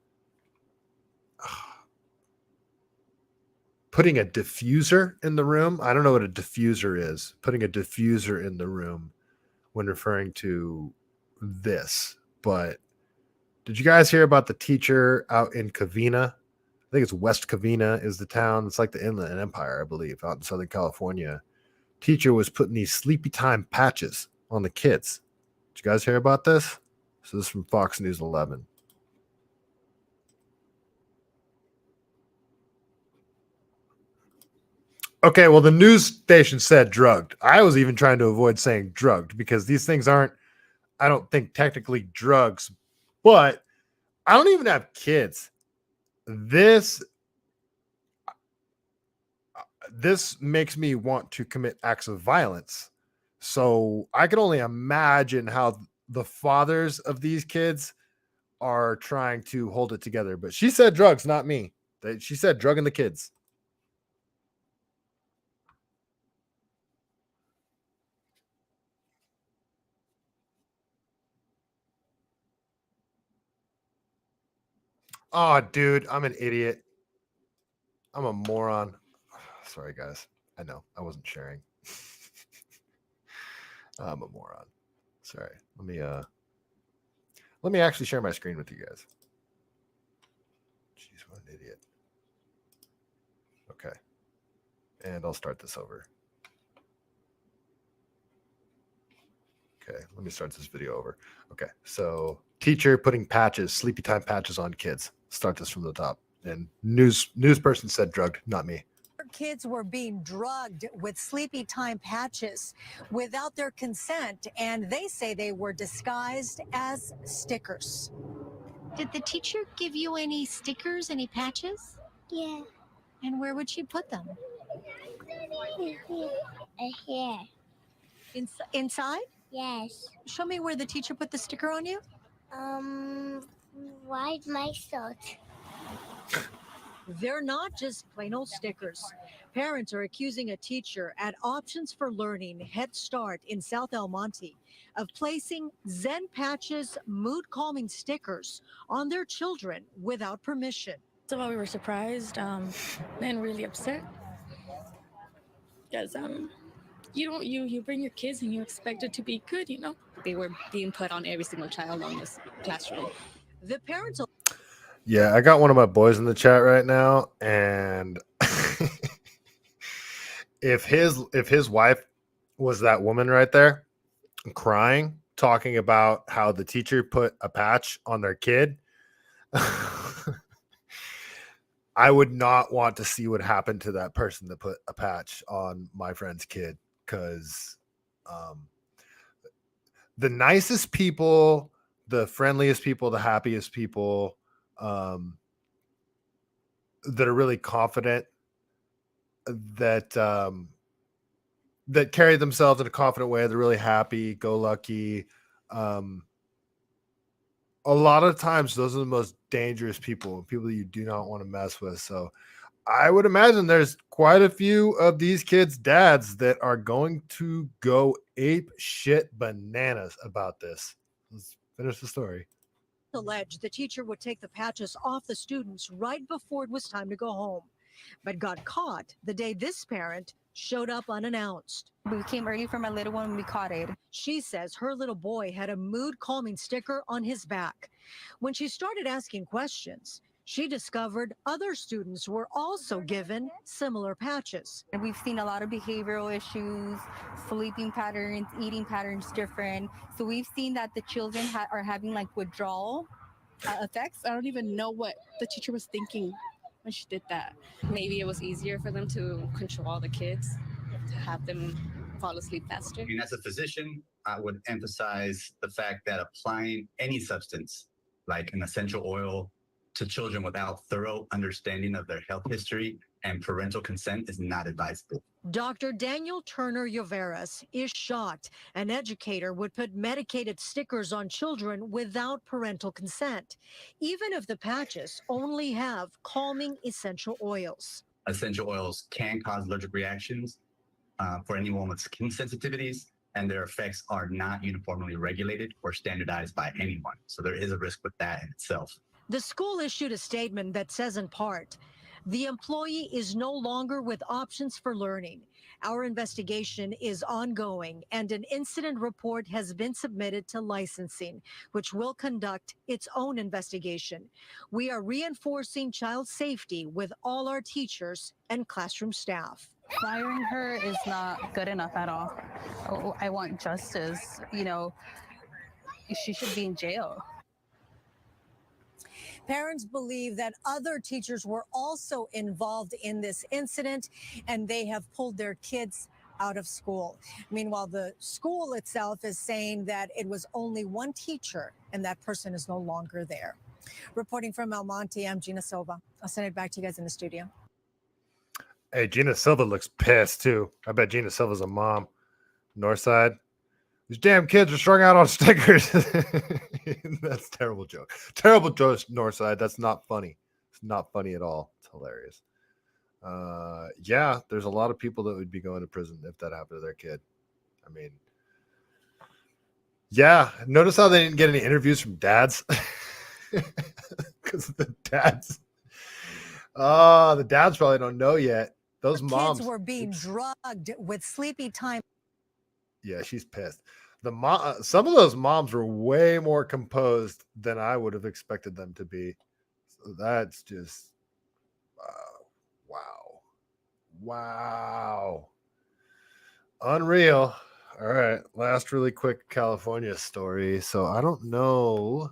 putting a diffuser in the room. I don't know what a diffuser is. Putting a diffuser in the room when referring to this. But did you guys hear about the teacher out in Covina? I think it's West Covina is the town. It's like the Inland Empire, I believe, out in Southern California. Teacher was putting these sleepy time patches on the kids. Did you guys hear about this? So this is from Fox News 11. Okay, well, the news station said drugged. I was even trying to avoid saying drugged because these things aren't, I don't think, technically drugs, but I don't even have kids. This makes me want to commit acts of violence. So I can only imagine how the fathers of these kids are trying to hold it together. But she said drugs, not me. She said drugging the kids. Oh, dude, I'm an idiot. I'm a moron. Sorry, guys. I know I wasn't sharing. I'm a moron. Sorry. Let me actually share my screen with you guys. Jeez, what an idiot. Okay. And I'll start this over. Okay, let me start this video over. Okay, so teacher putting patches, sleepy time patches on kids. Start this from the top. And news person said drugged, not me. Kids were being drugged with sleepy time patches without their consent, and they say they were disguised as stickers. Did the teacher give you any stickers, any patches? Yeah. And where would she put them? Here. Inside? Yes. Show me where the teacher put the sticker on you. Why my salt? They're not just plain old stickers. Parents are accusing a teacher at Options for Learning Head Start in South El Monte of placing Zen Patches mood calming stickers on their children without permission. So we were surprised and really upset because you bring your kids and you expect it to be good, you know. They were being put on every single child in this classroom. The parents. Yeah, I got one of my boys in the chat right now, and if his wife was that woman right there, crying, talking about how the teacher put a patch on their kid, I would not want to see what happened to that person that put a patch on my friend's kid, because the nicest people, the friendliest people, the happiest people that are really confident, that that carry themselves in a confident way, they're really happy, go lucky. A lot of times those are the most dangerous people you do not want to mess with. So I would imagine there's quite a few of these kids' dads that are going to go ape shit bananas about this. Let's finish the story. Alleged the teacher would take the patches off the students right before it was time to go home, but got caught the day this parent showed up unannounced. We came early for my little one and we caught it. She says her little boy had a mood calming sticker on his back. When she started asking questions, she discovered other students were also given similar patches. And we've seen a lot of behavioral issues, sleeping patterns, eating patterns different. So we've seen that the children are having like withdrawal effects. I don't even know what the teacher was thinking when she did that. Maybe it was easier for them to control all the kids, to have them fall asleep faster. And as a physician, I would emphasize the fact that applying any substance, like an essential oil, to children without thorough understanding of their health history and parental consent is not advisable. Dr. Daniel Turner Yoveras is shocked an educator would put medicated stickers on children without parental consent, even if the patches only have calming essential oils. Essential oils can cause allergic reactions for anyone with skin sensitivities, and their effects are not uniformly regulated or standardized by anyone. So there is a risk with that in itself. The school issued a statement that says in part, the employee is no longer with Options for Learning. Our investigation is ongoing and an incident report has been submitted to licensing, which will conduct its own investigation. We are reinforcing child safety with all our teachers and classroom staff. Firing her is not good enough at all. Oh, I want justice. You know, she should be in jail. Parents believe that other teachers were also involved in this incident and they have pulled their kids out of school. Meanwhile, the school itself is saying that it was only one teacher and that person is no longer there. Reporting from El Monte, I'm Gina Silva. I'll send it back to you guys in the studio. Hey, Gina Silva looks pissed too. I bet Gina Silva's a mom. Northside. These damn kids are strung out on stickers. That's a terrible joke. Terrible joke, Northside. That's not funny. It's not funny at all. It's hilarious. Yeah, there's a lot of people that would be going to prison if that happened to their kid. I mean, yeah. Notice how they didn't get any interviews from dads? Because the dads. The dads probably don't know yet. Those moms. Kids were being drugged with sleepy time. Yeah, she's pissed. Some of those moms were way more composed than I would have expected them to be. So that's just wow, unreal. All right, last really quick California story. So I don't know.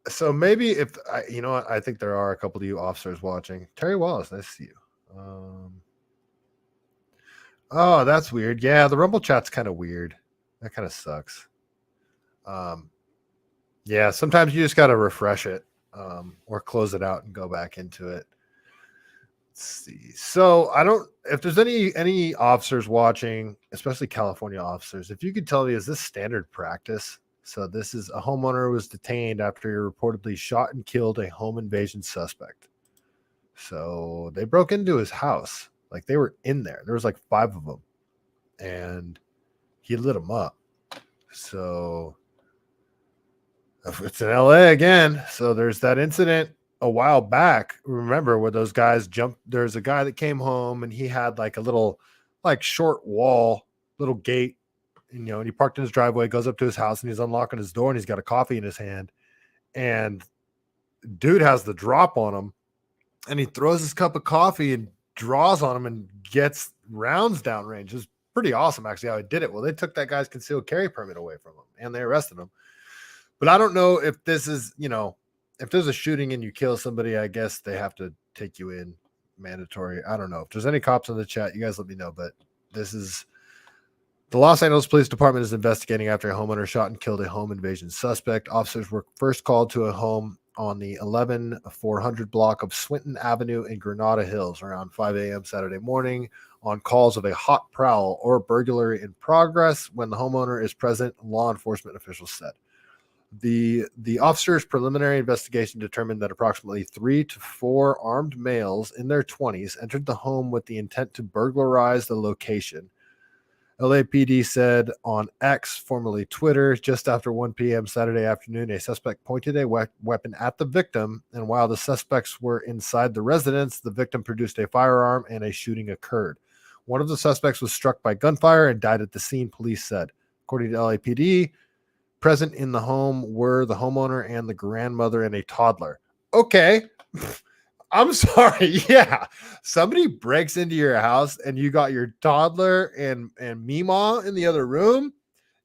So maybe if you know what, I think there are a couple of you officers watching. Terry Wallace, nice to see you. Oh, that's weird. Yeah, the Rumble chat's kind of weird. That kind of sucks. Yeah, sometimes you just got to refresh it or close it out and go back into it. Let's see. So if there's any officers watching, especially California officers, if you could tell me, is this standard practice? So this is a homeowner was detained after he reportedly shot and killed a home invasion suspect. So they broke into his house. Like they were in there. There was like 5 of them. And he lit them up. So it's in LA again. So there's that incident a while back. Remember where those guys jumped? There's a guy that came home and he had like a little like short wall, little gate, and he parked in his driveway, goes up to his house and he's unlocking his door and he's got a coffee in his hand. And dude has the drop on him and he throws his cup of coffee and draws on him and gets rounds downrange. It's pretty awesome, actually, how he did it. Well, they took that guy's concealed carry permit away from him and they arrested him. But I don't know if this is, if there's a shooting and you kill somebody, I guess they have to take you in mandatory. I don't know. If there's any cops in the chat, you guys let me know. But this is the Los Angeles Police Department is investigating after a homeowner shot and killed a home invasion suspect. Officers were first called to a home on the 11400 block of Swinton Avenue in Granada Hills around 5 a.m. Saturday morning on calls of a hot prowl or burglary in progress. When the homeowner is present, law enforcement officials said. The officer's preliminary investigation determined that approximately 3 to 4 armed males in their 20s entered the home with the intent to burglarize the location. LAPD said on X, formerly Twitter, just after 1 p.m. Saturday afternoon, a suspect pointed a weapon at the victim, and while the suspects were inside the residence, the victim produced a firearm and a shooting occurred. One of the suspects was struck by gunfire and died at the scene, police said. According to LAPD, present in the home were the homeowner and the grandmother and a toddler. Okay. I'm sorry. Yeah. Somebody breaks into your house and you got your toddler and Meemaw in the other room.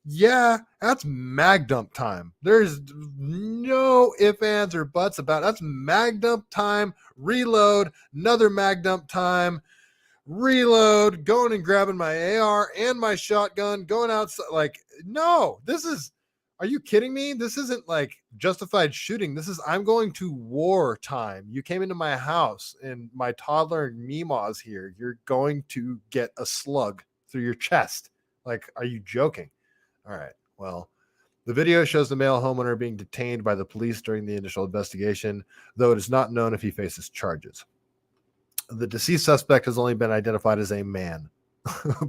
Yeah, that's mag dump time. There's no ifs, ands, or buts about it. That's mag dump time. Reload. Another mag dump time. Reload. Going and grabbing my AR and my shotgun. Going outside. Like, no, this is Are you kidding me? This isn't like justified shooting. This is, I'm going to war time. You came into my house and my toddler and Meemaw's here. You're going to get a slug through your chest. Like, are you joking? All right. Well, the video shows the male homeowner being detained by the police during the initial investigation, though it is not known if he faces charges. The deceased suspect has only been identified as a man.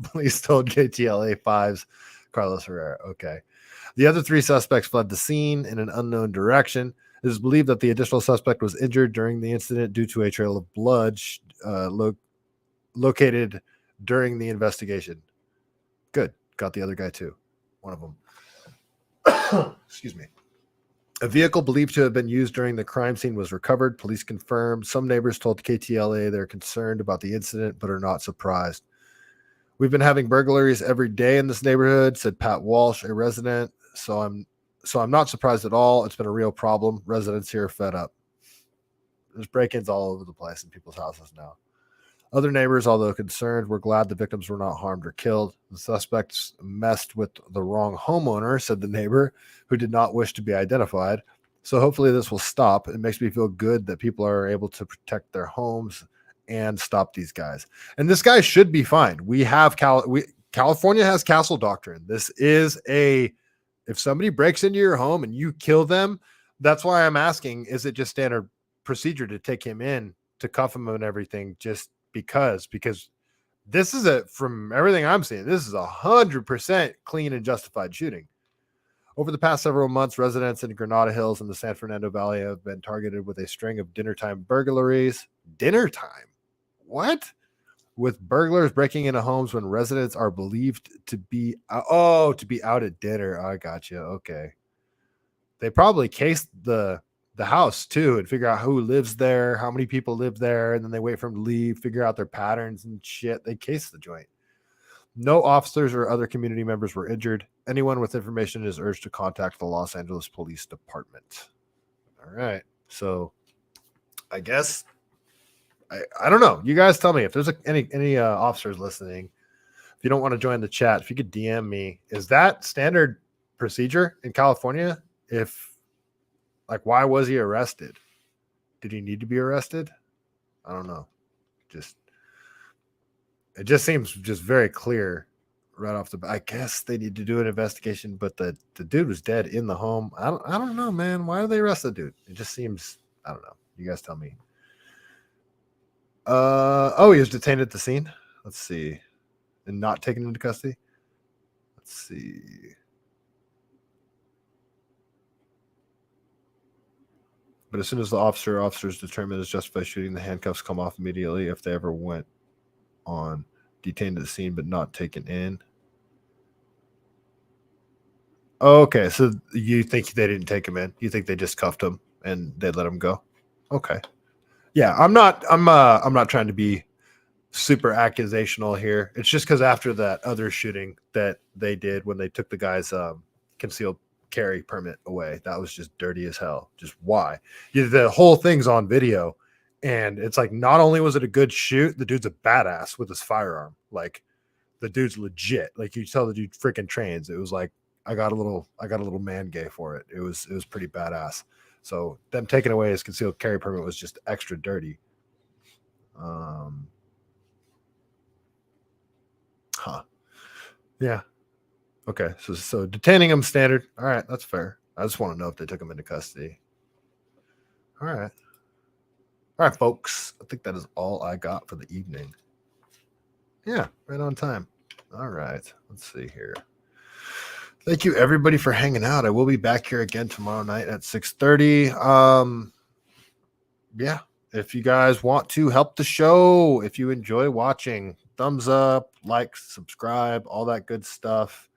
Police told KTLA 5's Carlos Herrera. Okay. The other 3 suspects fled the scene in an unknown direction. It is believed that the additional suspect was injured during the incident due to a trail of blood located during the investigation. Good. Got the other guy too. One of them. Excuse me. A vehicle believed to have been used during the crime scene was recovered. Police confirmed. Some neighbors told KTLA they're concerned about the incident, but are not surprised. We've been having burglaries every day in this neighborhood, said Pat Walsh, a resident. So I'm not surprised at all. It's been a real problem. Residents here are fed up. There's break-ins all over the place in people's houses now. Other neighbors, although concerned, were glad the victims were not harmed or killed. The suspects messed with the wrong homeowner, said the neighbor, who did not wish to be identified. So hopefully this will stop. It makes me feel good that people are able to protect their homes and stop these guys. And this guy should be fine. We have California has castle doctrine. This is if somebody breaks into your home and you kill them, that's why I'm asking, is it just standard procedure to take him in, to cuff him and everything, just because this is from everything I'm seeing, this is 100% clean and justified shooting. Over the past several months, residents in Granada Hills and the San Fernando Valley have been targeted with a string of dinner time burglaries. Dinner time? What? With burglars breaking into homes when residents are believed to be out at dinner. I got you. Okay. They probably cased the house too and figure out who lives there, how many people live there, and then they wait for them to leave, figure out their patterns and shit. They case the joint. No officers or other community members were injured. Anyone with information is urged to contact the Los Angeles Police Department. All right. So I guess I don't know. You guys tell me if there's any officers listening. If you don't want to join the chat, if you could DM me, is that standard procedure in California? Why was he arrested? Did he need to be arrested? I don't know. It just seems just very clear right off the bat. I guess they need to do an investigation, but the dude was dead in the home. I don't know, man. Why did they arrest the dude? It just seems, I don't know. You guys tell me. He was detained at the scene. Let's see. And not taken into custody. Let's see. But as soon as the officers determine it's justified shooting, the handcuffs come off immediately if they ever went on detained at the scene but not taken in. Okay, so you think they didn't take him in? You think they just cuffed him and they let him go? Okay. Yeah, I'm not trying to be super accusational here. It's just because after that other shooting that they did when they took the guy's concealed carry permit away, that was just dirty as hell. Just why? The whole thing's on video, and it's like not only was it a good shoot, the dude's a badass with his firearm. Like the dude's legit. Like you tell the dude freaking trains. It was like I got a little man gay for it. It was pretty badass. So them taking away his concealed carry permit was just extra dirty. Yeah. Okay. So detaining him standard. All right, that's fair. I just want to know if they took him into custody. All right, folks. I think that is all I got for the evening. Yeah, right on time. All right. Let's see here. Thank you, everybody, for hanging out. I will be back here again tomorrow night at 6:30. Yeah, if you guys want to help the show, if you enjoy watching, thumbs up, like, subscribe, all that good stuff.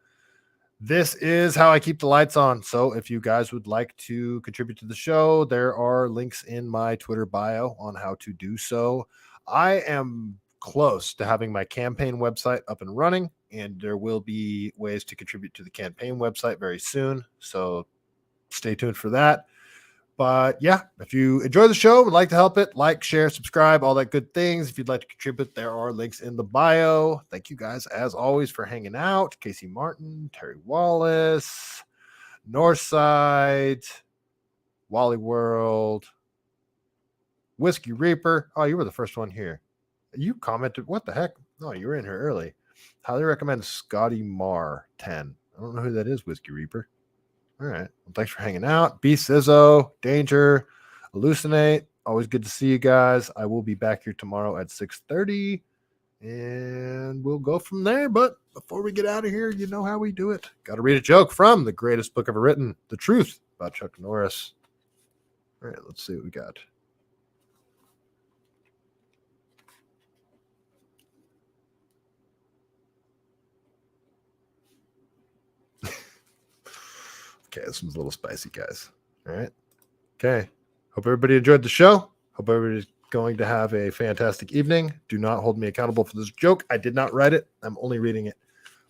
This is how I keep the lights on. So if you guys would like to contribute to the show, there are links in my Twitter bio on how to do so. I am close to having my campaign website up and running, and there will be ways to contribute to the campaign website very soon. So stay tuned for that. But yeah, if you enjoy the show, would like to help it, like, share, subscribe, all that good things. If you'd like to contribute, there are links in the bio. Thank you guys, as always, for hanging out. Casey Martin, Terry Wallace, Northside, Wally World, Whiskey Reaper. Oh, you were the first one here. You commented. What the heck? No, you were in here early. Highly recommend Scotty Marr 10. I don't know who that is, Whiskey Reaper. All right. Well, thanks for hanging out. B Sizzo, Danger, Hallucinate. Always good to see you guys. I will be back here tomorrow at 6:30, and we'll go from there. But before we get out of here, you know how we do it. Got to read a joke from the greatest book ever written, The Truth About Chuck Norris. All right, let's see what we got. Okay, this one's a little spicy, guys. All right. Okay. Hope everybody enjoyed the show. Hope everybody's going to have a fantastic evening. Do not hold me accountable for this joke. I did not write it. I'm only reading it.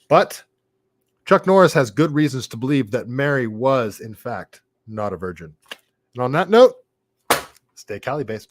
But Chuck Norris has good reasons to believe that Mary was, in fact, not a virgin. And on that note, stay CaliBased.